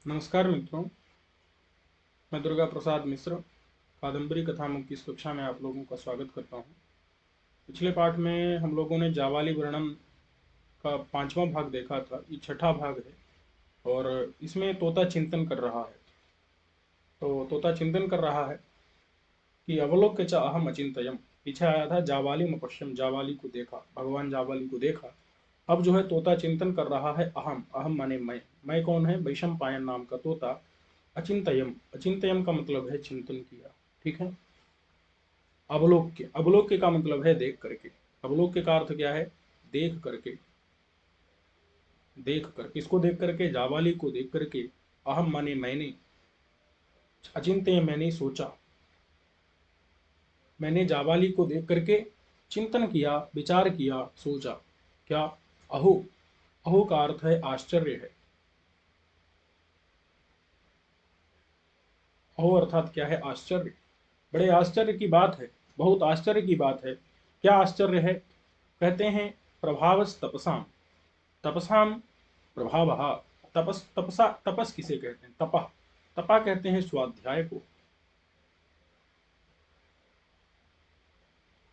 नमस्कार मित्रों, मैं दुर्गा प्रसाद मिश्र कादम्बरी कथामृत की इस कक्षा में आप लोगों का स्वागत करता हूं। पिछले पाठ में हम लोगों ने जावाली वर्णन का 5वां भाग देखा था। ये 6ठा भाग है और इसमें तोता चिंतन कर रहा है। तो तोता चिंतन कर रहा है कि अवलोक्य च अहम अचिंतयम। पीछे आया था जावाली मपश्यम, जावाली को देखा, भगवान जावाली को देखा। अब जो है तोता चिंतन कर रहा है अहम, अहम माने मैं कौन है? वैशंपायन नाम का तोता अचिंतयम, अचिंतयम का मतलब है चिंतन किया। ठीक है। अवलोक्य, अवलोक्य का मतलब है देख करके। अवलोक्य का अर्थ क्या है? देख करके। देख कर, किसको देख करके? जावाली को देख करके। अहम माने मैंने, अचिंत्य मैंने सोचा। मैंने जावाली को देख करके चिंतन किया, विचार किया, सोचा। क्या? अहो, अहो का अर्थ है आश्चर्य है। अहो अर्थात क्या है? आश्चर्य। बड़े आश्चर्य की बात है, बहुत आश्चर्य की बात है। क्या आश्चर्य है? कहते हैं प्रभावस तपसाम, तपसाम प्रभाव। तपस, तपसा, तपस किसे कहते हैं? तपह, तपा कहते हैं स्वाध्याय को।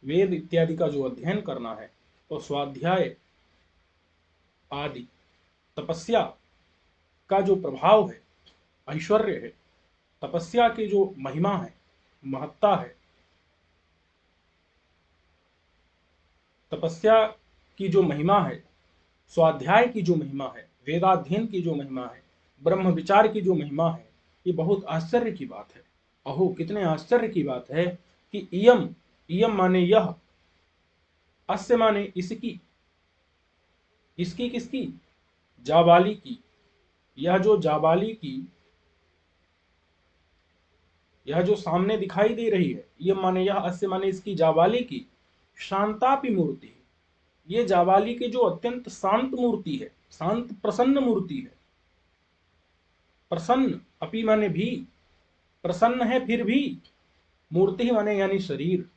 वेद इत्यादि का जो अध्ययन करना है तो स्वाध्याय आदि, तपस्या का जो प्रभाव है, ऐश्वर्य है, तपस्या की जो महिमा है, महत्ता है, तपस्या की जो महिमा है, स्वाध्याय की जो महिमा है, वेदाध्ययन की जो महिमा है, ब्रह्म विचार की जो महिमा है, ये बहुत आश्चर्य की बात है। अहो, कितने आश्चर्य की बात है कि इयम, इयम माने यह, अस्य माने इसकी, इसकी किसकी? जाबाली की। यह जो जाबाली की, यह जो सामने दिखाई दे रही है, यह माने यह, अस्य माने इसकी, जाबाली की शांतापि मूर्ति। ये जाबाली की जो अत्यंत शांत मूर्ति है, शांत प्रसन्न मूर्ति है। प्रसन्न, अपि माने भी, प्रसन्न है फिर भी, मूर्ति माने यानी शरीर।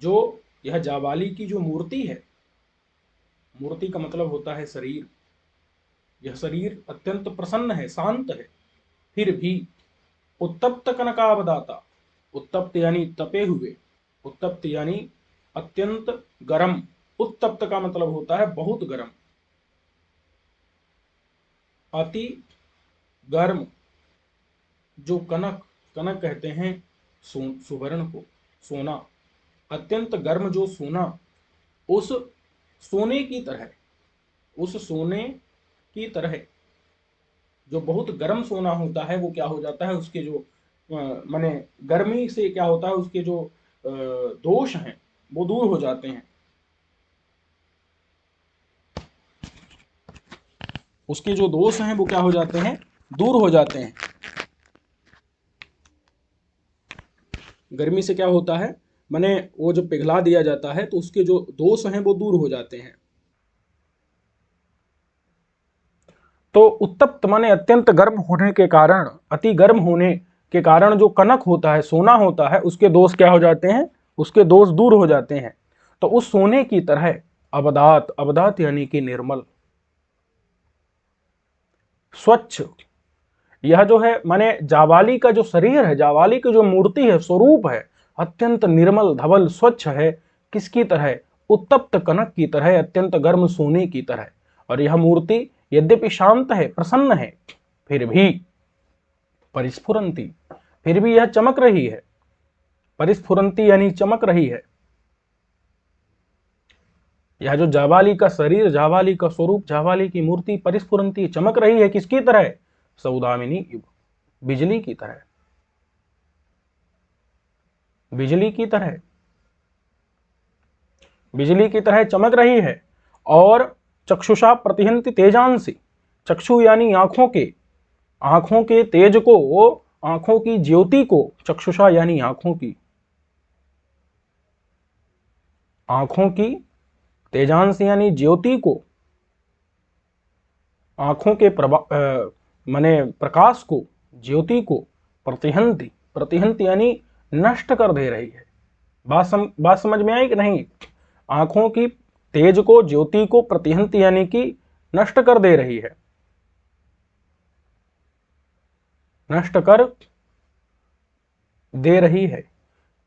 जो यह जाबाली की जो मूर्ति है, मूर्ति का मतलब होता है शरीर। यह शरीर अत्यंत प्रसन्न है, शांत है, फिर भी उत्तप्त कनकावदाता। उत्तप्त यानी तपे हुए, उत्तप्त यानी अत्यंत गर्म। उत्तप्त का मतलब होता है बहुत गर्म, अति गर्म। जो कनक, कनक कहते हैं सुवर्ण को, सोना। अत्यंत गर्म जो सोना, उस सोने की तरह, उस सोने की तरह जो बहुत गर्म सोना होता है वो क्या हो जाता है? उसके जो माने गर्मी से क्या होता है, उसके जो दोष हैं वो दूर हो जाते हैं। उसके जो दोष हैं वो क्या हो जाते हैं? दूर हो जाते हैं। गर्मी से क्या होता है, माने वो जब पिघला दिया जाता है तो उसके जो दोष हैं वो दूर हो जाते हैं। तो उत्तप्त माने अत्यंत गर्म होने के कारण, अति गर्म होने के कारण जो कनक होता है, सोना होता है, उसके दोष क्या हो जाते हैं? उसके दोष दूर हो जाते हैं। तो उस सोने की तरह अवदात, अवदात यानी कि निर्मल, स्वच्छ। यह जो है माने जावाली का जो शरीर है, जावाली की जो मूर्ति है, स्वरूप है, अत्यंत निर्मल, धवल, स्वच्छ है। किसकी तरह? उत्तप्त कनक की तरह, अत्यंत गर्म सोने की तरह। और यह मूर्ति यद्यपि शांत है, प्रसन्न है, फिर भी परिस्फुरंती, फिर भी यह चमक रही है। परिस्फुरंती यानी चमक रही है। यह जो जावाली का शरीर, जावाली का स्वरूप, जावाली की मूर्ति परिस्फुरंती, चमक रही है। किसकी तरह? सौदामिनी, बिजली की तरह, बिजली की तरह, बिजली की तरह चमक रही है। और चक्षुषा प्रतिहंति तेजांसी, चक्षु यानी आंखों के, आंखों के तेज को, वो आंखों की ज्योति को, चक्षुषा यानी आंखों की, आंखों की तेजांश यानी ज्योति को, आंखों के माने प्रकाश को, ज्योति को, प्रतिहंति, प्रतिहंति यानी नष्ट कर दे रही है। बात समझ में आई कि नहीं? आंखों की तेज को, ज्योति को प्रतिहंति यानी कि नष्ट कर दे रही है। नष्ट कर दे रही है।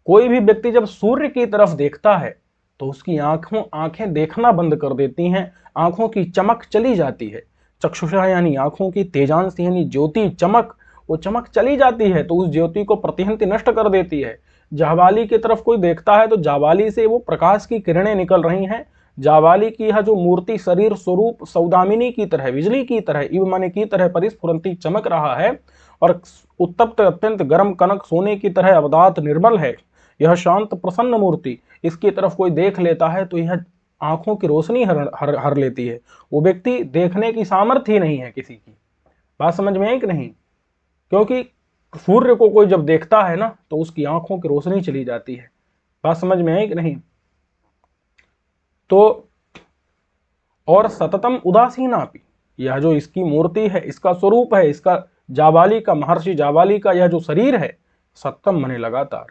कोई भी व्यक्ति जब सूर्य की तरफ देखता है तो उसकी आंखें देखना बंद कर देती हैं, आंखों की चमक चली जाती है। चक्षुषा यानी आंखों की तेजांश यानी ज्योति चमक, वो चमक चली जाती है तो उस ज्योति को प्रतिहंति नष्ट कर देती है। जाबाली की तरफ कोई देखता है तो जाबाली से वो प्रकाश की किरणें निकल रही हैं। जाबाली की यह जो मूर्ति शरीर स्वरूप सौदामिनी की तरह, बिजली की तरह, इव माने की तरह परिस्फुरंती चमक रहा है और उत्तप्त अत्यंत गर्म कनक सोने की तरह अवदात निर्मल है। यह शांत प्रसन्न मूर्ति, इसकी तरफ कोई देख लेता है तो यह आंखों की रोशनी हर लेती है। वो व्यक्ति देखने की सामर्थ्य ही नहीं है किसी की। बात समझ में आई कि नहीं? क्योंकि सूर्य को कोई जब देखता है ना तो उसकी आंखों की रोशनी चली जाती है। बात समझ में आई कि नहीं? तो और सततम उदासीनापि, यह जो इसकी मूर्ति है, इसका स्वरूप है, इसका जाबाली का, महर्षि जाबाली का यह जो शरीर है, सततम माने लगातार,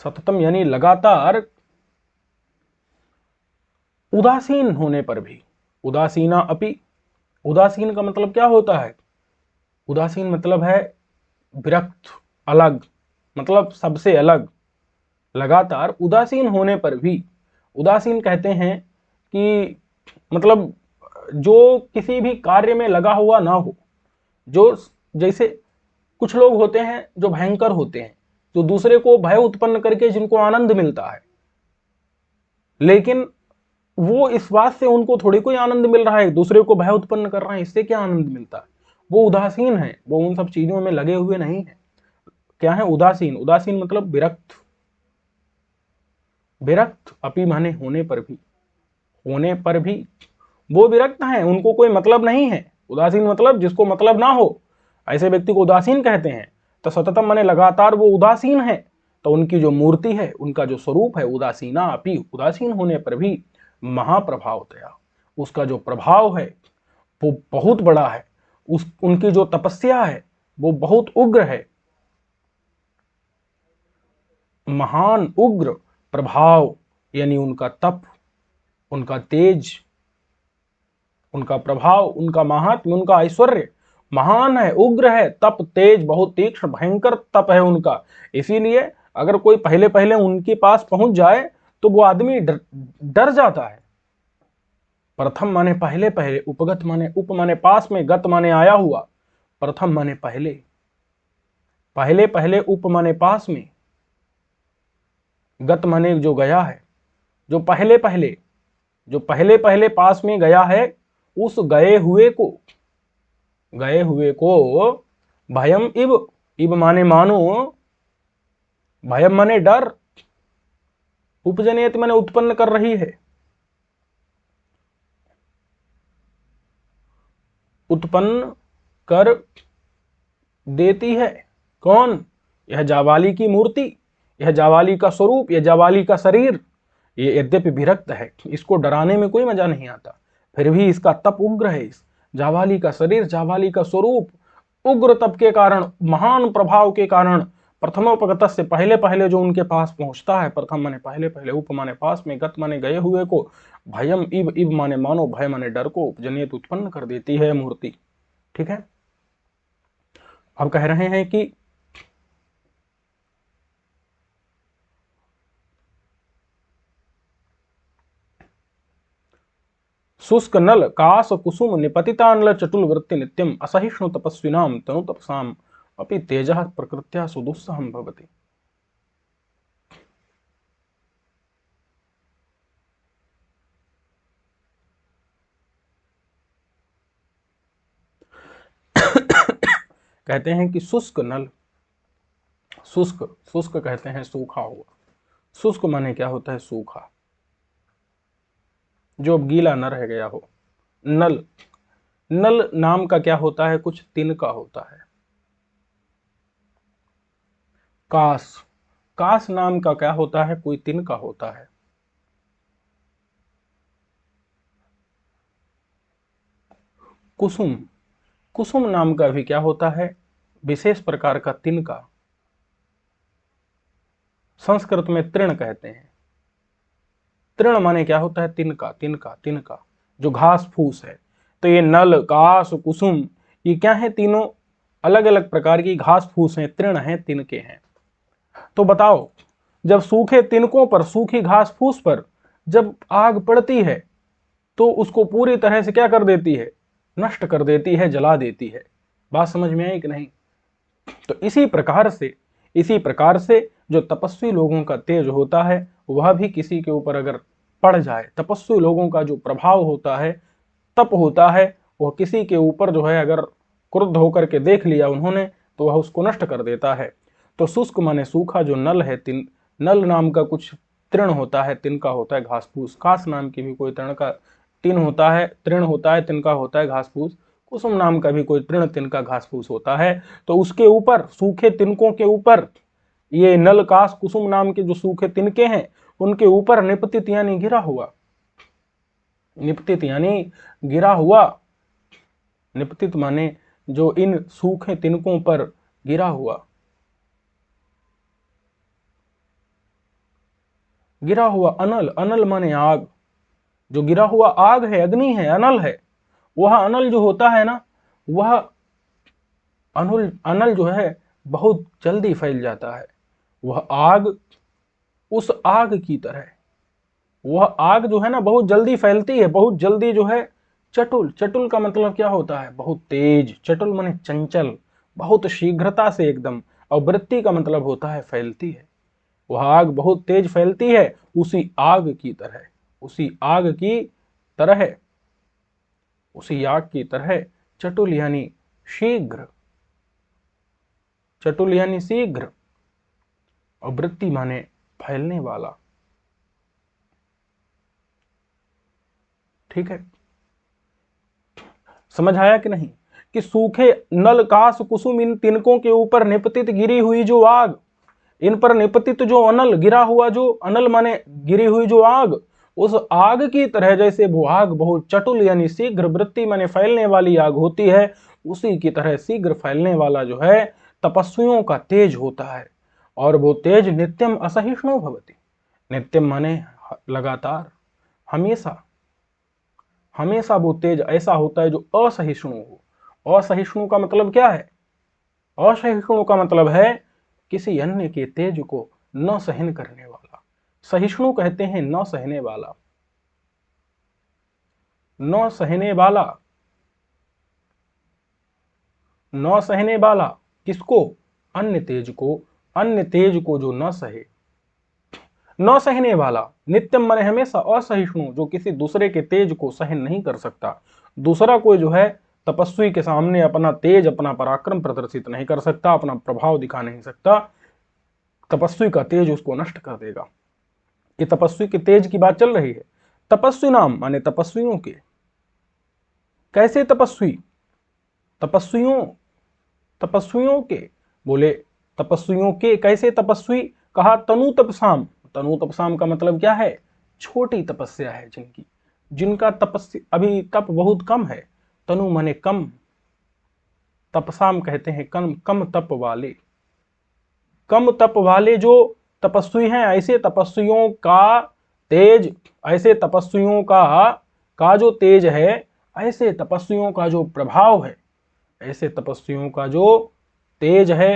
सततम यानी लगातार, उदासीन होने पर भी, उदासीना अपि, उदासीन का मतलब क्या होता है? उदासीन मतलब है विरक्त, अलग, मतलब सबसे अलग। लगातार उदासीन होने पर भी, उदासीन कहते हैं कि मतलब जो किसी भी कार्य में लगा हुआ ना हो। जो जैसे कुछ लोग होते हैं जो भयंकर होते हैं, जो दूसरे को भय उत्पन्न करके जिनको आनंद मिलता है, लेकिन वो इस बात से उनको थोड़ी कोई आनंद मिल रहा है, दूसरे को भय उत्पन्न कर रहे हैं, इससे क्या आनंद मिलता है? वो उदासीन है, वो उन सब चीजों में लगे हुए नहीं है। क्या है उदासीन? उदासीन मतलब विरक्त। विरक्त अपि माने होने पर भी, होने पर भी वो विरक्त हैं, उनको कोई मतलब नहीं है। उदासीन मतलब जिसको मतलब ना हो, ऐसे व्यक्ति को उदासीन कहते हैं। तो सततम माने लगातार वो उदासीन है, तो उनकी जो मूर्ति है, उनका जो स्वरूप है, उदासीना अपि, उदासीन होने पर भी महाप्रभावतया, उसका जो प्रभाव है वो बहुत बड़ा है। उनकी जो तपस्या है वो बहुत उग्र है। महान उग्र प्रभाव यानी उनका तप, उनका तेज, उनका प्रभाव, उनका महात्म्य, उनका ऐश्वर्य महान है, उग्र है, तप तेज, बहुत तीक्ष्ण भयंकर तप है उनका। इसीलिए अगर कोई पहले पहले उनके पास पहुंच जाए तो वो आदमी डर जाता है। प्रथम माने पहले पहले, उपगत माने उप माने पास में, गत माने आया हुआ, प्रथम माने पहले, पहले पहले, उप माने पास में, गत माने जो गया है, जो पहले पहले, जो पहले पहले पास में गया है, उस गए हुए को भयम इव, इव माने मानो, भयम माने डर, उपजनियत माने उत्पन्न कर रही है, उत्पन्न कर देती है। कौन? यह जाबाली की मूर्ति, यह जाबाली का स्वरूप, यह जाबाली का शरीर। ये यद्यपि विरक्त है, इसको डराने में कोई मजा नहीं आता, फिर भी इसका तप उग्र है। इस जाबाली का शरीर, जाबाली का स्वरूप उग्र तप के कारण, महान प्रभाव के कारण, प्रथमोपगत से पहले पहले जो उनके पास पहुंचता है, प्रथम माने पहले पहले, उप माने पास में, गत माने गए हुए को, भयम इव, इव माने मानो, भय माने डर को, उपजनियत उत्पन्न कर देती है मूर्ति। ठीक है, अब कह रहे हैं कि शुष्क नल कास कुसुम निपतितानल चटुल वृत्ति नित्यम असहिष्णु तपस्विनाम तनु तपसाम अपि तेजः प्रकृत्या सुदुस्सहं भवति। कहते हैं कि शुष्क नल, शुष्क, शुष्क कहते हैं सूखा हुआ, शुष्क माने क्या होता है? सूखा, जो गीला न रह गया हो। नल, नल नाम का क्या होता है? कुछ तिनका होता है। कास, कास नाम का क्या होता है? कोई तिनका होता है। कुसुम, कुसुम नाम का भी क्या होता है? विशेष प्रकार का तिनका, संस्कृत में तृण कहते हैं। तृण माने क्या होता है? तिनका, तिनका, तिनका, जो घास फूस है। तो ये नल, कास, कुसुम, ये क्या है? तीनों अलग अलग प्रकार की घास फूस हैं, तृण हैं, तिनके हैं। तो बताओ, जब सूखे तिनकों पर, सूखी घास फूस पर जब आग पड़ती है तो उसको पूरी तरह से क्या कर देती है? नष्ट कर देती है, जला देती है। बात समझ में आई कि नहीं? तो इसी प्रकार से जो तपस्वी लोगों का तेज होता है वह भी किसी के ऊपर अगर पड़ जाए, तपस्वी लोगों का जो प्रभाव होता है, तप होता है, वह किसी के ऊपर जो है अगर क्रुद्ध होकर के देख लिया उन्होंने तो वह उसको नष्ट कर देता है। तो शुष्क माने सूखा जो नल है, नल नाम का कुछ तृण होता है, तिनका होता है घास फूस। कास नाम की भी कोई तृण का तृण होता है, तिनका होता है घास फूस। कुसुम नाम का भी कोई तृण तिनका घास फूस होता है। तो उसके ऊपर, सूखे तिनकों के ऊपर, ये नल कास कुसुम नाम के जो सूखे तिनके हैं उनके ऊपर निपतित यानी गिरा हुआ, निपतित यानी गिरा हुआ, निपतित माने जो इन सूखे तिनकों पर गिरा हुआ, गिरा हुआ अनल, अनल माने आग, जो गिरा हुआ आग है, अग्नि है, अनल है, वह अनल जो होता है ना, वह अनल जो है बहुत जल्दी फैल जाता है। वह आग, उस आग की तरह वह आग जो है ना बहुत जल्दी फैलती है, बहुत जल्दी जो है। चटुल, चटुल का मतलब क्या होता है? बहुत तेज। चटुल माने चंचल, बहुत शीघ्रता से एकदम। और वृत्ति का मतलब होता है फैलती है। वह आग बहुत तेज फैलती है, उसी आग की तरह, उसी आग की तरह, उसी आग की तरह चटुल यानी शीघ्र, चटुल यानी शीघ्र, और वृत्ति माने फैलने वाला। ठीक है, समझ आया कि नहीं? कि सूखे नल कास कुसुम इन तिनकों के ऊपर निपतित गिरी हुई जो आग, इन पर निपतित जो अनल, गिरा हुआ जो अनल माने गिरी हुई जो आग, उस आग की तरह जैसे वो आग बहुत चटुल यानी शीघ्र, वृत्ति माने फैलने वाली आग होती है, उसी की तरह शीघ्र फैलने वाला जो है तपस्वियों का तेज होता है। और वो तेज नित्यम असहिष्णु भवति। नित्यम माने लगातार, हमेशा, हमेशा वो तेज ऐसा होता है जो असहिष्णु हो। असहिष्णु का मतलब क्या है? असहिष्णु का मतलब है किसी अन्य के तेज को न सहन करने वाला। सहिष्णु कहते हैं न सहने वाला, न सहने वाला, न सहने वाला। किसको? अन्य तेज को, अन्य तेज को जो न सहे, न सहने वाला। नित्यम माने हमेशा, असहिष्णु जो किसी दूसरे के तेज को सहन नहीं कर सकता। दूसरा कोई जो है तपस्वी के सामने अपना तेज, अपना पराक्रम प्रदर्शित नहीं कर सकता, अपना प्रभाव दिखा नहीं सकता। तपस्वी का तेज उसको नष्ट कर देगा। ये तपस्वी के तेज की बात चल रही है। तपस्वी नाम माने तपस्वियों के। कैसे तपस्वी? तपस्वियों, तपस्वियों के, बोले तपस्वियों के कैसे तपस्वी? कहा तनु तपसाम। तनु तपसाम का मतलब क्या है? छोटी तपस्या है जिनकी, जिनका तपस्या अभी तप बहुत कम है। तनु माने कम, तपसाम कहते हैं कम, कम तप वाले। कम तप वाले जो तपस्वी हैं, ऐसे तपस्वियों का तेज, ऐसे तपस्वियों का जो तेज है, ऐसे तपस्वियों का जो प्रभाव है, ऐसे तपस्वियों का जो तेज है,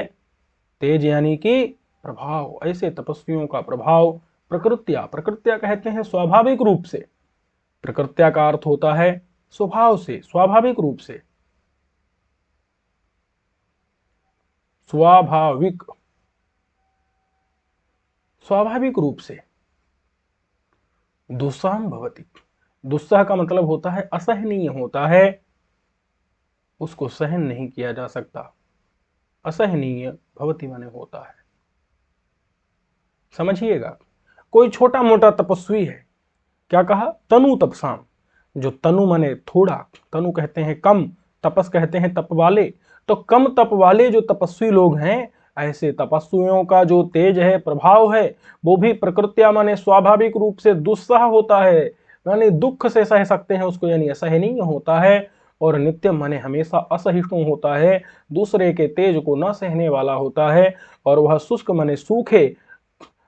तेज यानी कि प्रभाव, ऐसे तपस्वियों का प्रभाव प्रकृत्या, प्रकृत्या कहते हैं स्वाभाविक रूप से। प्रकृत्या का अर्थ होता है स्वभाव से, स्वाभाविक रूप से, स्वाभाविक, स्वाभाविक रूप से। दुस्सहम भवति, दुस्सह का मतलब होता है असहनीय होता है, उसको सहन नहीं किया जा सकता। असहनीय भवति माने होता है। समझिएगा, कोई छोटा मोटा तपस्वी है, क्या कहा? तनु तपसाम। जो तनु माने थोड़ा, तनु कहते हैं कम, तपस कहते हैं तप वाले। तो कम तप वाले जो तपस्वी लोग हैं, ऐसे तपस्वियों का जो तेज है, प्रभाव है, वो भी प्रकृत्या माने स्वाभाविक रूप से दुस्सह होता है, यानी दुख से सह सकते हैं उसको, यानी असहनीय होता है। और नित्यम माने हमेशा असहिष्णु होता है, दूसरे के तेज को न सहने वाला होता है। और वह शुष्क माने सूखे,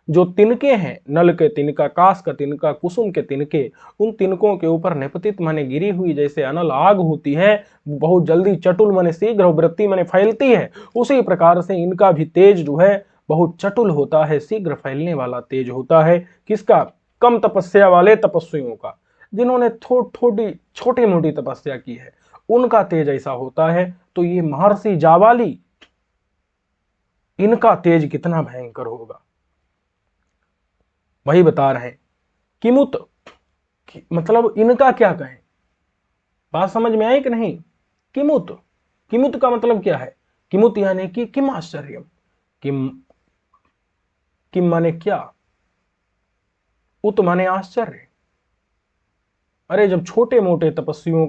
जो तिनके हैं, नल के तिनका, कास का तिनका, कुसुम के तिनके, उन तिनकों के ऊपर निपतित माने गिरी हुई जैसे अनल आग होती है, बहुत जल्दी, चटुल माने शीघ्र, वृत्ति माने फैलती है, उसी प्रकार से इनका भी तेज जो है बहुत चटुल होता है, शीघ्र फैलने वाला तेज होता है। किसका? कम तपस्या वाले तपस्वियों का, जिन्होंने थोड़ी छोटी मोटी तपस्या की है, उनका तेज ऐसा होता है। तो ये महर्षि जाबाली, इनका तेज कितना भयंकर होगा, वही बता रहे हैं। किमुत मतलब इनका क्या कहें, बात समझ में आई कि नहीं? किमुत, किमुत का मतलब क्या है? किमुत यानी कि किम आश्चर्य, किम, किम माने क्या, उत माने आश्चर्य। अरे जब छोटे मोटे तपस्वियों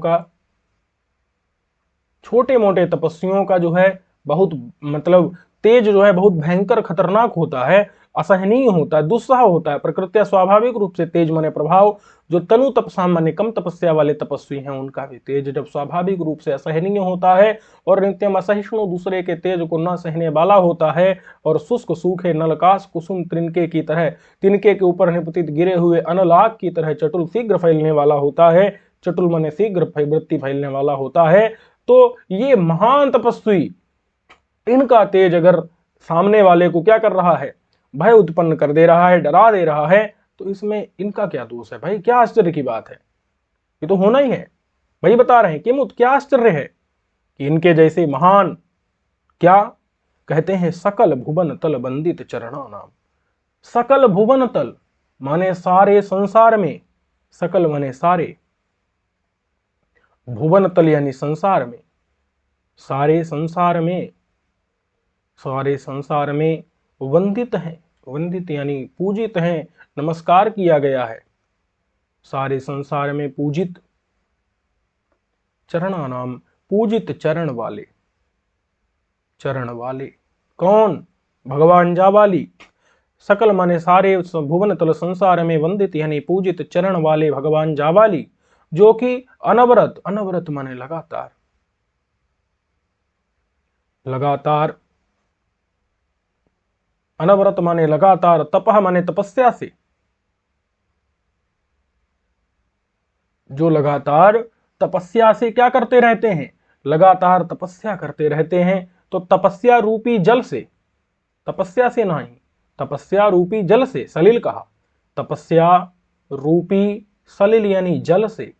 का जो है बहुत मतलब तेज जो है बहुत भयंकर खतरनाक होता है, असहनीय होता है, दुस्सह होता है, प्रकृत्या स्वाभाविक रूप से तेज माने प्रभाव। जो तनु तपसा माने कम तपस्या वाले तपस्वी हैं, उनका भी तेज जब स्वाभाविक रूप से असहनीय होता है और नित्यम असहिष्णु, दूसरे के तेज को न सहने वाला होता है, और शुष्क सूखे नलकाश कुसुम तिनके की तरह, तिनके के ऊपर निपतित गिरे हुए अनलाग की तरह चटुल शीघ्र फैलने वाला होता है, चटुल माने शीघ्र वृत्ति फैलने वाला होता है। तो ये महान तपस्वी, इनका तेज अगर सामने वाले को क्या कर रहा है, भय उत्पन्न कर दे रहा है, डरा दे रहा है, तो इसमें इनका क्या दोष है भाई? क्या आश्चर्य की बात है, ये तो होना ही है। वही बता रहे हैं कि क्या आश्चर्य है कि इनके जैसे महान, क्या कहते हैं, सकल भुवन तल बंदित चरणा नाम। सकल भुवन तल माने सारे संसार में, सकल माने सारे, भुवन तल यानी संसार में, सारे संसार में, सारे संसार में वंदित हैं, वंदित यानी पूजित हैं, नमस्कार किया गया है, सारे संसार में पूजित, चरणा नाम, पूजित चरण वाले, चरण वाले कौन? भगवान जाबाली। सकल माने सारे भुवन तल संसार में वंदित यानी पूजित चरण वाले भगवान जाबाली, जो कि अनवरत, अनवरत माने लगातार, लगातार, अनवरत माने लगातार, तपह माने तपस्या से, जो लगातार तपस्या से क्या करते रहते हैं, लगातार तपस्या करते रहते हैं। तो तपस्या रूपी जल से, तपस्या से नहीं, तपस्या रूपी जल से, सलिल कहा, तपस्या रूपी सलिल यानी जल से,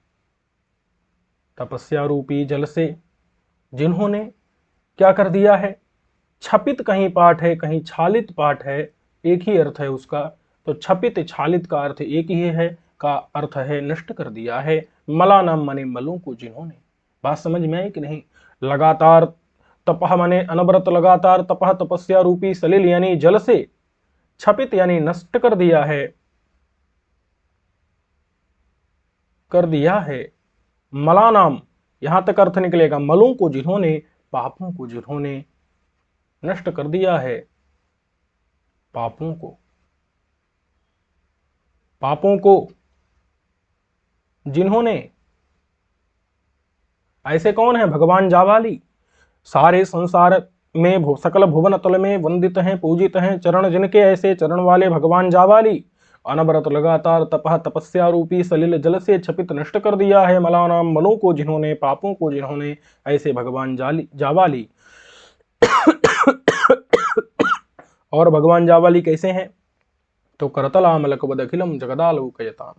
तपस्या रूपी जल से, जिन्होंने क्या कर दिया है, छपित कहीं पाठ है, कहीं छालित पाठ है, एक ही अर्थ है उसका। तो छपित छालित का अर्थ एक ही है, का अर्थ है नष्ट कर दिया है। मला नाम माने मलों को जिन्होंने, बात समझ में आई कि नहीं? लगातार तपह माने अनवरत, लगातार तपह तपस्या रूपी सलिल यानी जल से, छपित यानी नष्ट कर दिया है, कर दिया है। मला नाम, यहां तक अर्थ निकलेगा, मलों को जिन्होंने, पापों को जिन्होंने नष्ट कर दिया है, पापों को, पापों को जिन्होंने, ऐसे कौन है? भगवान जाबाली। सारे संसार में सकल भुवन तल में वंदित हैं, पूजित हैं, चरण जिनके ऐसे, चरण वाले भगवान जाबाली, अनवरत लगातार तपह तपस्या रूपी सलिल जल से छपित नष्ट कर दिया है मला नाम, मलों को जिन्होंने, पापों को जिन्होंने, ऐसे भगवान जाबाली। और भगवान जाबाली कैसे हैं? तो करतल आमलक वद अखिलम जगदालोकयताम।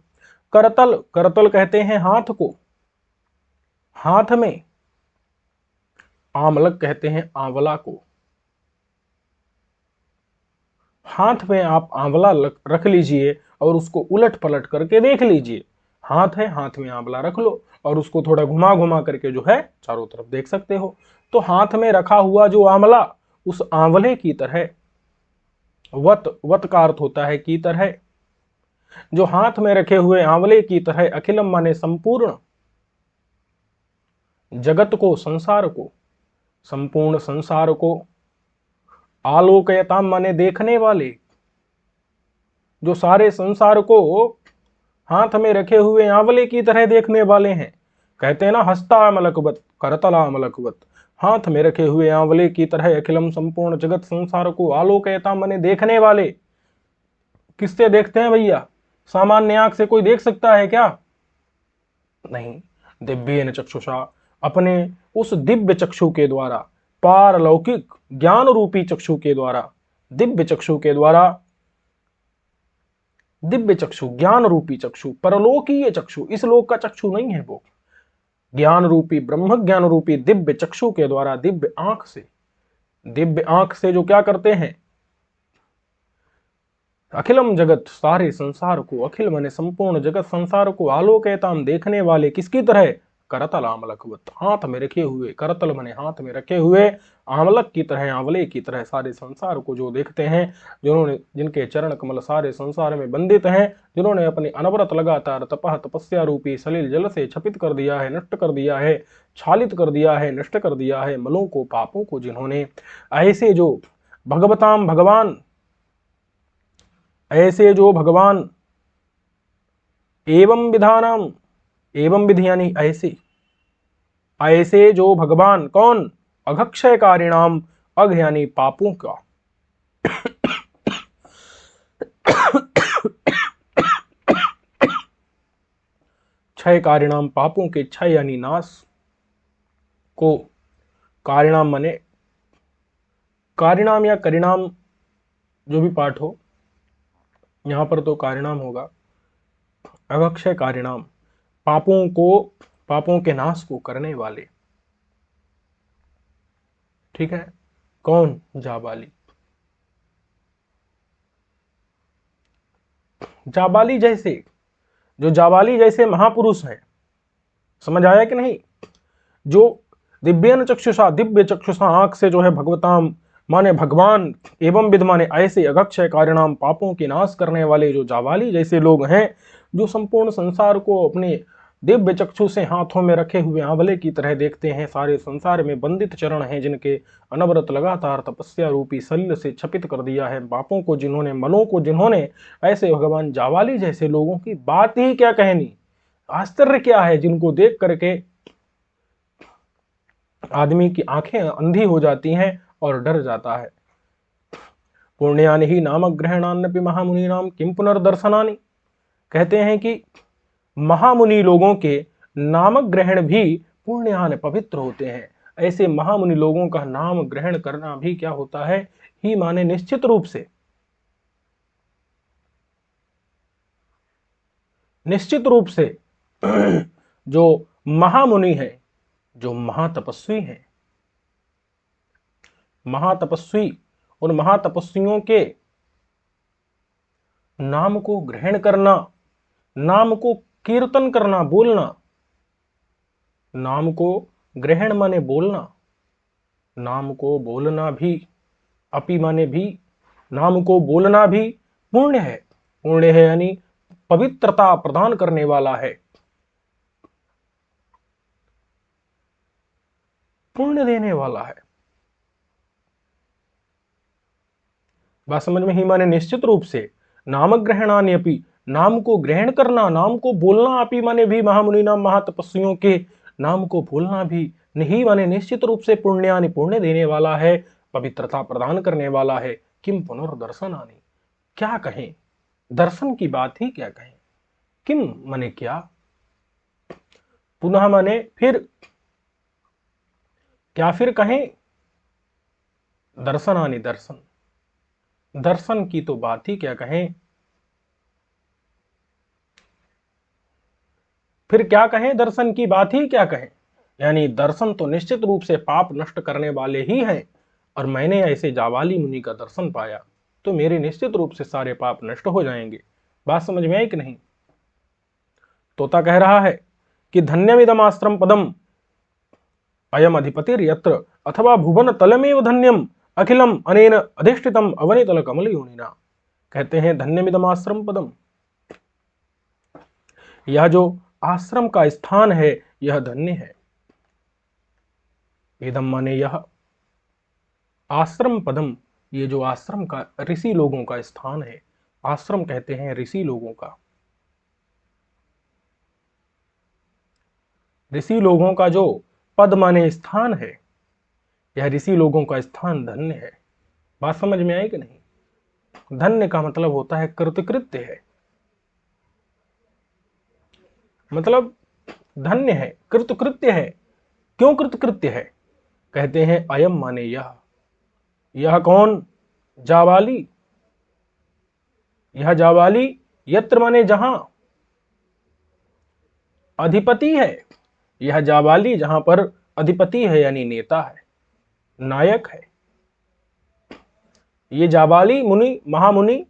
करतल, करतल कहते हैं हाथ को, हाथ में, आमलक कहते हैं आंवला को। हाथ में आप आंवला रख लीजिए और उसको उलट पलट करके देख लीजिए, हाथ है, हाथ में आंवला रख लो और उसको थोड़ा घुमा घुमा करके जो है चारों तरफ देख सकते हो। तो हाथ में रखा हुआ जो आंवला, उस आंवले की तरह, वत, वत का अर्थ होता है की तरह, जो हाथ में रखे हुए आंवले की तरह, अखिलम माने संपूर्ण, जगत को, संसार को, संपूर्ण संसार को, आलोकयताम माने देखने वाले, जो सारे संसार को हाथ में रखे हुए आंवले की तरह देखने वाले हैं। कहते हैं ना, हस्ता मलकवत करतला मलकवत, हाथ में रखे हुए आंवले की तरह, अखिलम संपूर्ण जगत संसार को, आलोकयता माने देखने वाले, किससे देखते हैं भैया? सामान्य आंख से कोई देख सकता है क्या? नहीं। दिव्येन चक्षुषा, अपने उस दिव्य चक्षु के द्वारा, पारलौकिक ज्ञान रूपी चक्षु के द्वारा, दिव्य चक्षु के द्वारा, दिव्य चक्षु, ज्ञान रूपी चक्षु, परलोकीय चक्षु, इस लोक का चक्षु नहीं है वो, ज्ञान रूपी, ब्रह्म ज्ञान रूपी दिव्य चक्षु के द्वारा, दिव्य आंख से, दिव्य आंख से जो क्या करते हैं? अखिलम जगत, सारे संसार को, अखिल माने संपूर्ण जगत संसार को, आलोकयताम, देखने वाले, किसकी तरह? करतल आमलकवत, हाथ में रखे हुए, करतल माने हाथ में रखे हुए, आमलक की तरह, आंवले की तरह सारे संसार को जो देखते हैं, जिन्होंने, जिनके चरण कमल सारे संसार में बंदित हैं, जिन्होंने अपनी अनवरत लगातार तपस्या रूपी सलिल जल से छपित कर दिया है, नष्ट कर दिया है, छालित कर दिया है, नष्ट कर दिया है मलों को, पापों को, जिन्होंने ऐसे जो भगवताम, भगवान, ऐसे जो भगवान, एवं विधानम, एवं विधि यानी ऐसे, ऐसे जो भगवान, कौन? अघक्षयकारिणाम, अघ यानी पापों का, क्षयकारिणाम, पापों के क्षय यानी नाश को, कारिणाम माने, कारिणाम या करिणाम जो भी पाठ हो, यहां पर तो कारिणाम होगा। अवक्षय कारिणाम, पापों को, पापों के नाश को करने वाले, ठीक है। कौन? जाबाली। जाबाली जैसे, जो जाबाली जैसे महापुरुष हैं, समझ आया कि नहीं? जो दिव्यन चक्षुषा, दिव्य चक्षुषा आंख से जो है भगवताम माने भगवान, एवं विद माने ऐसे, अघक्षय कारिणाम, पापों के नाश करने वाले जो जाबाली जैसे लोग हैं, जो संपूर्ण संसार को अपने दिव्य चक्षु से हाथों में रखे हुए आंवले की तरह देखते हैं, सारे संसार में बंदित चरण हैं, जिनके अनवरत लगातार तपस्या रूपी सलिल से छपित कर दिया है, पापों को जिन्होंने, मलों को जिन्होंने, ऐसे भगवान जाबाली जैसे लोगों की बात ही क्या कहनी, आश्चर्य क्या है, जिनको देख करके आदमी की आंखें अंधी हो जाती हैं और डर जाता है। पुण्यानि ही नाम ग्रहणान्नपि महामुनि नाम किम पुनर्दर्शनानि, कहते हैं कि महामुनि लोगों के नाम ग्रहण भी पुण्यान, पवित्र होते हैं। ऐसे महामुनि लोगों का नाम ग्रहण करना भी क्या होता है? ही माने निश्चित रूप से, निश्चित रूप से जो महामुनि है, जो महातपस्वी हैं, महातपस्वी, उन महातपस्वियों के नाम को ग्रहण करना, नाम को कीर्तन करना, बोलना, नाम को ग्रहण माने बोलना, नाम को बोलना भी, अपि माने भी, नाम को बोलना भी पुण्य है। पुण्य है यानी पवित्रता प्रदान करने वाला है, पुण्य देने वाला है। बात समझ में? ही माने निश्चित रूप से, नाम ग्रहणानि अपि, नाम को ग्रहण करना, नाम को बोलना, अपि माने भी, महामुनि नाम, महातपस्वियों के नाम को बोलना भी, नहीं माने निश्चित रूप से पुण्यानि, पुण्य देने वाला है, पवित्रता प्रदान करने वाला है। किम पुनर्दर्शनानि, क्या कहें, दर्शन की बात ही क्या कहें। किम माने क्या, पुनः माने फिर, क्या फिर कहें, दर्शनानि, दर्शन, दर्शन की तो बात ही क्या कहें, फिर क्या कहें, दर्शन की बात ही क्या कहें। यानी दर्शन तो निश्चित रूप से पाप नष्ट करने वाले ही हैं, और मैंने ऐसे जावाली मुनि का दर्शन पाया तो मेरे निश्चित रूप से सारे पाप नष्ट हो जाएंगे। बात समझ में आई कि नहीं? तोता कह रहा है कि धन्यमिदम आश्रम पदम अयम अधिपतिर यत्र, अथवा भुवन तलमेव धन्यम अखिलम अनेन अधिष्ठितम अवनितल कमल योनिना। कहते हैं धन्यमिदम आश्रम पदम, यह जो आश्रम का स्थान है यह धन्य है। इदम माने यह, आश्रम पदम, ये जो आश्रम का, ऋषि लोगों का स्थान है, आश्रम कहते हैं ऋषि लोगों का, ऋषि लोगों का जो पद माने स्थान है, यह ऋषि लोगों का स्थान धन्य है। बात समझ में आई कि नहीं? धन्य का मतलब होता है कृतकृत्य है, मतलब धन्य है, कृतकृत्य है। क्यों कृतकृत्य है? कहते हैं अयम माने यह कौन? जाबाली। यह जाबाली यत्र माने जहां, अधिपति है। यह जाबाली जहां पर अधिपति है यानी नेता है, नायक है। ये जाबाली मुनि, महामुनि,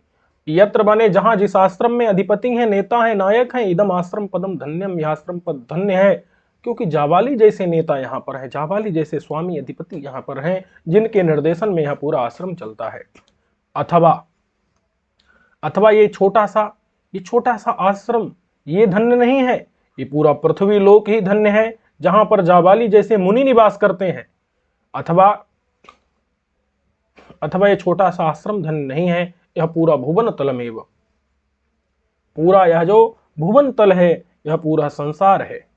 यत्र माने जहां, जिस आश्रम में अधिपति हैं, नेता हैं, नायक हैं, इदम आश्रम पदम धन्यम, यह आश्रम पद धन्य है, क्योंकि जाबाली जैसे नेता यहाँ पर है, जाबाली जैसे स्वामी अधिपति यहाँ पर हैं, जिनके निर्देशन में यह पूरा आश्रम चलता है। अथवा ये छोटा सा आश्रम ये धन्य नहीं है, ये पूरा पृथ्वी लोक ही धन्य है, जहां पर जाबाली जैसे मुनि निवास करते हैं। अथवा ये छोटा सा आश्रम धन्य नहीं है, यह पूरा भुवन तलमेव, पूरा यह जो भुवन तल है, यह पूरा संसार है।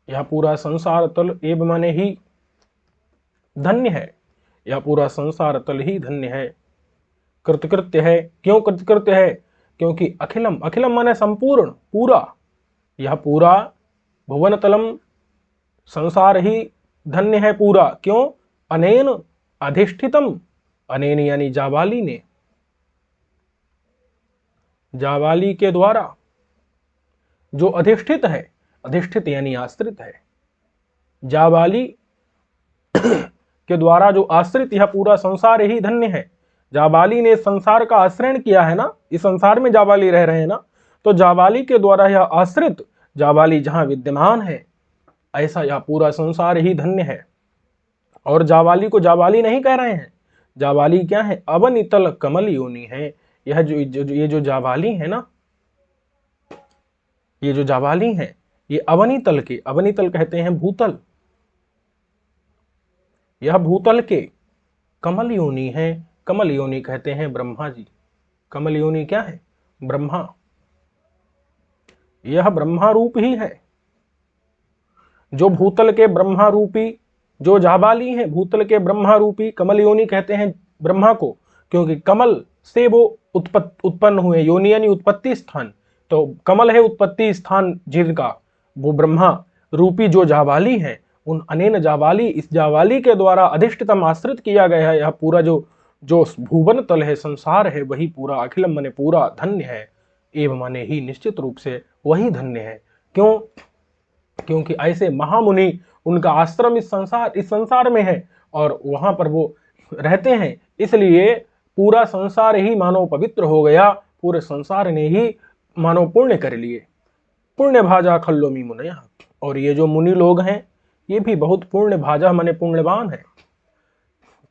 यह पूरा संसार तल एव माने ही धन्य है, यह पूरा संसार तल ही धन्य है, कृतकृत्य है। क्यों कृतकृत्य है? क्योंकि अखिलम, अखिलम माने संपूर्ण, पूरा, यह पूरा भुवन तलम संसार ही धन्य है पूरा। क्यों? अनेन अधिष्ठितम, अनेन यानी जाबाली ने, जाबाली के द्वारा जो अधिष्ठित है, अधिष्ठित यानी आश्रित है, जाबाली के द्वारा जो आश्रित, यह पूरा संसार ही धन्य है। जाबाली ने संसार का आश्रय किया है ना, इस संसार में जाबाली रह रहे हैं ना, तो जाबाली के द्वारा यह आश्रित, जाबाली जहां विद्यमान है, ऐसा यह पूरा संसार ही धन्य है। और जाबाली को जाबाली नहीं कह रहे हैं, जाबाली क्या है? अवनितल कमल योनि है। यह ये जो जाबाली है ना, ये जो जाबाली है, ये अवनितल के, अवनितल कहते हैं भूतल, यह भूतल के कमल योनि है। कमल योनि कहते हैं ब्रह्मा जी। कमल योनि क्या है? ब्रह्मा। यह ब्रह्मा रूप ही है, जो भूतल के ब्रह्मा रूपी जो जाबाली है, भूतल के ब्रह्मा रूपी कमल योनि कहते हैं ब्रह्मा को, क्योंकि कमल से वो उत्पन्न हुए, योनि यानी उत्पत्ति स्थान, तो कमल है उत्पत्ति स्थान जिनका, वो ब्रह्मा रूपी जो जाबाली है, उन अनेन जाबाली, इस जाबाली के द्वारा अधिष्ठितम, आश्रित किया गया है। यह पूरा जो भुवन तल है, संसार है, वही पूरा अखिलम माने पूरा धन्य है, एवं माने ही निश्चित रूप से वही धन्य है। क्यों? क्योंकि ऐसे महामुनि, उनका आश्रम इस संसार में है और वहां पर वो रहते हैं, इसलिए पूरा संसार ही मानव पवित्र हो गया, पूरे संसार ने ही मानव पुण्य कर लिए। पुण्य भाजा खल्लोमी मुनया, और ये जो मुनि लोग हैं, ये भी बहुत पुण्य भाजा माने पुण्यवान है।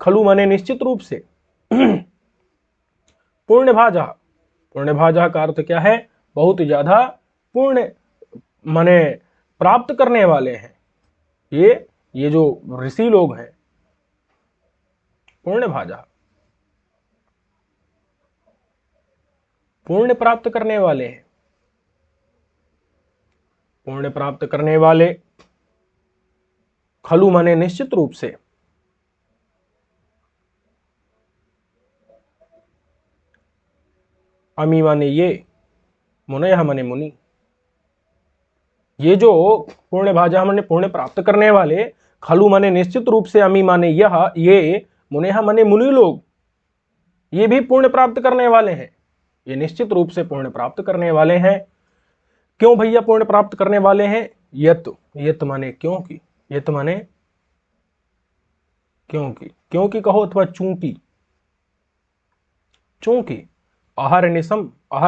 खलु माने निश्चित रूप से, पुण्य भाजा, पुण्य भाजा का अर्थ क्या है? बहुत ज्यादा पुण्य माने प्राप्त करने वाले हैं। ये जो ऋषि लोग हैं, पुण्य भाजा, पुण्य प्राप्त करने वाले हैं, पुण्य प्राप्त करने वाले। खलु माने निश्चित रूप से, अमी माने ये, मुनयः माने मुनि। ये जो पुण्य भाजा माने पुण्य प्राप्त करने वाले, खलु माने निश्चित रूप से, अमी माने यह, ये, मुनयः माने मुनि लोग, ये भी पुण्य प्राप्त करने वाले हैं, ये निश्चित रूप से पुण्य प्राप्त करने वाले हैं। क्यों भैया पुण्य प्राप्त करने वाले हैं? यत माने क्योंकि, यत माने क्योंकि, क्योंकि कहो अथवा चूंकि, चूंकि आहार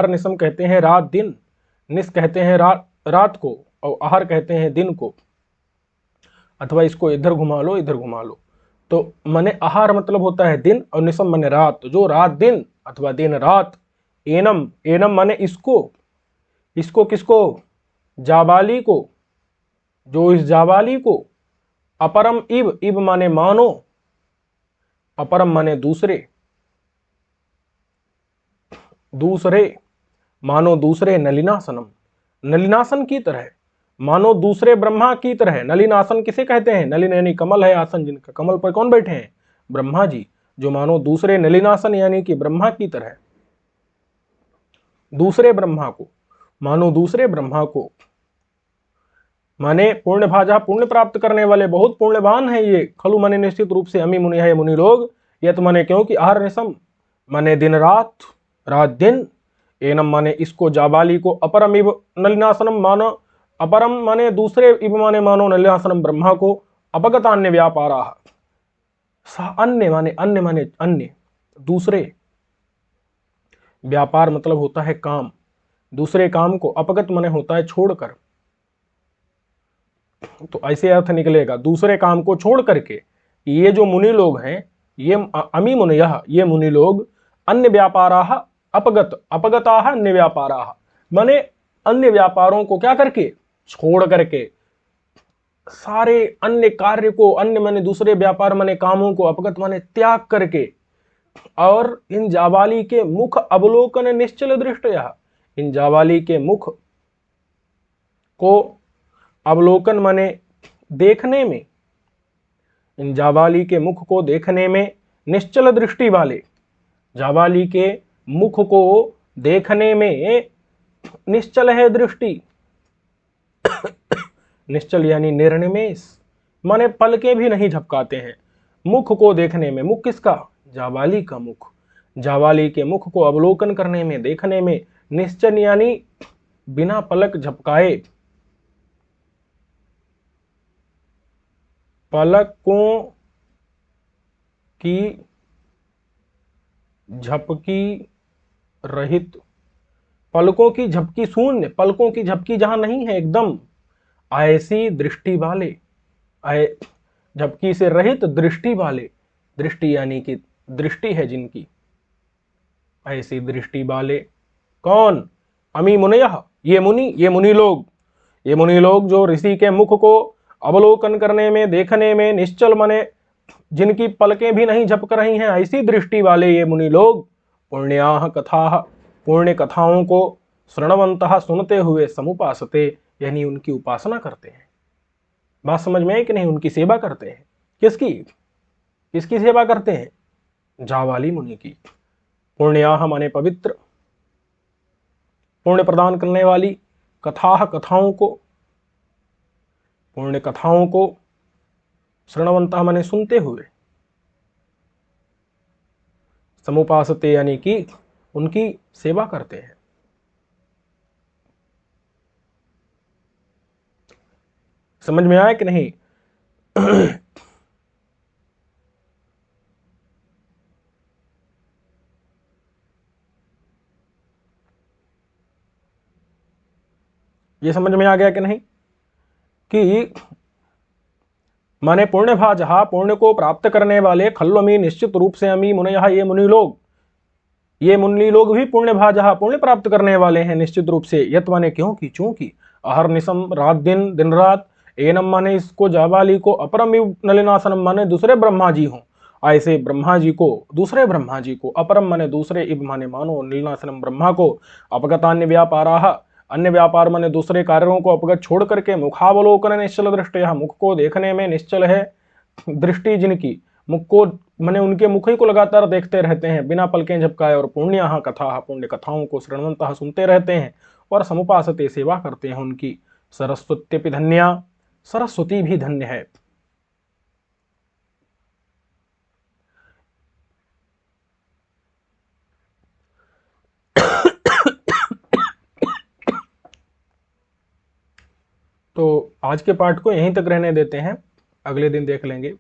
निशम कहते हैं रात दिन, निस कहते हैं रात को, और आहार कहते हैं दिन को, अथवा इसको इधर घुमा लो इधर घुमा लो, तो माने आहार मतलब होता है दिन और निशम माने रात, तो जो रात दिन अथवा दिन रात। एनम माने इसको किसको? जाबाली को, जो इस जाबाली को, अपरम इव माने मानो, अपरम माने दूसरे मानो दूसरे, नलिनासनम, नलिनासन की तरह, मानो दूसरे ब्रह्मा की तरह। नलिनासन किसे कहते हैं? नलिन यानी कमल है, आसन जिनका, कमल पर कौन बैठे हैं? ब्रह्मा जी। जो मानो दूसरे नलिनासन यानी कि ब्रह्मा की तरह दूसरे ब्रह्मा को मानो दूसरे ब्रह्मा को माने पुण्य भाजा पुण्य प्राप्त करने वाले बहुत पुण्यवान है ये। खलु माने निश्चित रूप से अमी मुनि है मुनि लोग। यत माने क्योंकि आहार निशम माने दिन रात रात दिन, एनम माने इसको जाबाली को, अपरम इव नलिनासनम मानो अपरम माने दूसरे, इव माने मानो नलिनासनम ब्रह्मा को, अपगत अन्य व्यापारा, अन्य माने अन्य दूसरे, व्यापार मतलब होता है काम, दूसरे काम को, अपगत माने होता है छोड़कर, तो ऐसे अर्थ निकलेगा दूसरे काम को छोड़ करके। ये जो मुनि लोग हैं ये अमी मुनियः, ये मुनि लोग अन्य व्यापाराः अपगताः अन्य व्यापाराः माने अन्य व्यापारों को क्या करके छोड़ करके, सारे अन्य कार्य को, अन्य माने दूसरे व्यापार माने कामों को, अपगत माने त्याग करके, और इन जाबाली के मुख अवलोकन निश्चल दृष्टया, इन जाबाली के मुख को अवलोकन माने देखने में, इन जाबाली के मुख को देखने में निश्चल दृष्टि वाले, जाबाली के मुख को देखने में निश्चल है दृष्टि, निश्चल यानी निर्निमेष माने पलकें भी नहीं झपकाते हैं मुख को देखने में। मुख किसका? जाबाली का मुख। जाबाली के मुख को अवलोकन करने में, देखने में निश्चल यानी बिना पलक झपकाए, पलकों की झपकी रहित, पलकों की झपकी शून्य, पलकों की झपकी जहां नहीं है एकदम, ऐसी दृष्टि वाले, झपकी से रहित दृष्टि वाले, दृष्टि यानी कि दृष्टि है जिनकी, ऐसी दृष्टि वाले कौन? अमी मुनयः, ये मुनि लोग जो ऋषि के मुख को अवलोकन करने में, देखने में निश्चल माने जिनकी पलकें भी नहीं झपक रही हैं, ऐसी दृष्टि वाले ये मुनि लोग पुण्याः कथाः, पुण्य कथाओं को श्रवणवन्तः सुनते हुए, समुपासते यानी उनकी उपासना करते हैं। बात समझ में है कि नहीं? उनकी सेवा करते हैं। किसकी? किसकी सेवा करते हैं? जाबाली मुनि की। पुण्याः माने पवित्र, पुण्य प्रदान करने वाली, कथाः कथाओं को, पुण्य कथाओं को, श्रवणवन्तः माने सुनते हुए, समुपासते यानी कि उनकी सेवा करते हैं। समझ में आया कि नहीं? ये समझ में आ गया कि नहीं कि माने पुण्य भाजहा, पुण्य को प्राप्त करने वाले, खल्वमी निश्चित रूप से अमी मुनयः, ये मुनि लोग भी पुण्य भाजहा, पुण्य प्राप्त करने वाले हैं निश्चित रूप से। यत माने क्योंकि, चूंकि अहर निशम रात दिन, दिन रात, एनम माने इसको, जाबाली को, अपरम नलिनासनम माने दूसरे ब्रह्मा जी हों, ऐसे ब्रह्मा जी को, दूसरे ब्रह्मा जी को, अपरम माने दूसरे, इब माने मानो, नलिनासनम ब्रह्मा को, अपगतान्य व्यापाराः, अन्य व्यापार माने दूसरे कार्यों को अपगत छोड़ करके, मुखावलोकन निश्चल दृष्टि, मुख को देखने में निश्चल है दृष्टि जिनकी, मुख को माने उनके मुख ही को लगातार देखते रहते हैं बिना पलकें झपकाए, और पुण्यः कथा, पुण्य कथाओं को श्रवणवन्तः सुनते रहते हैं, और समुपासते सेवा करते हैं उनकी। सरस्वत्यपि धन्या, सरस्वती भी धन्य है। तो आज के पाठ को यहीं तक रहने देते हैं, अगले दिन देख लेंगे।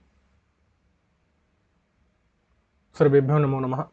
सर्वेभ्यो नमो नमः।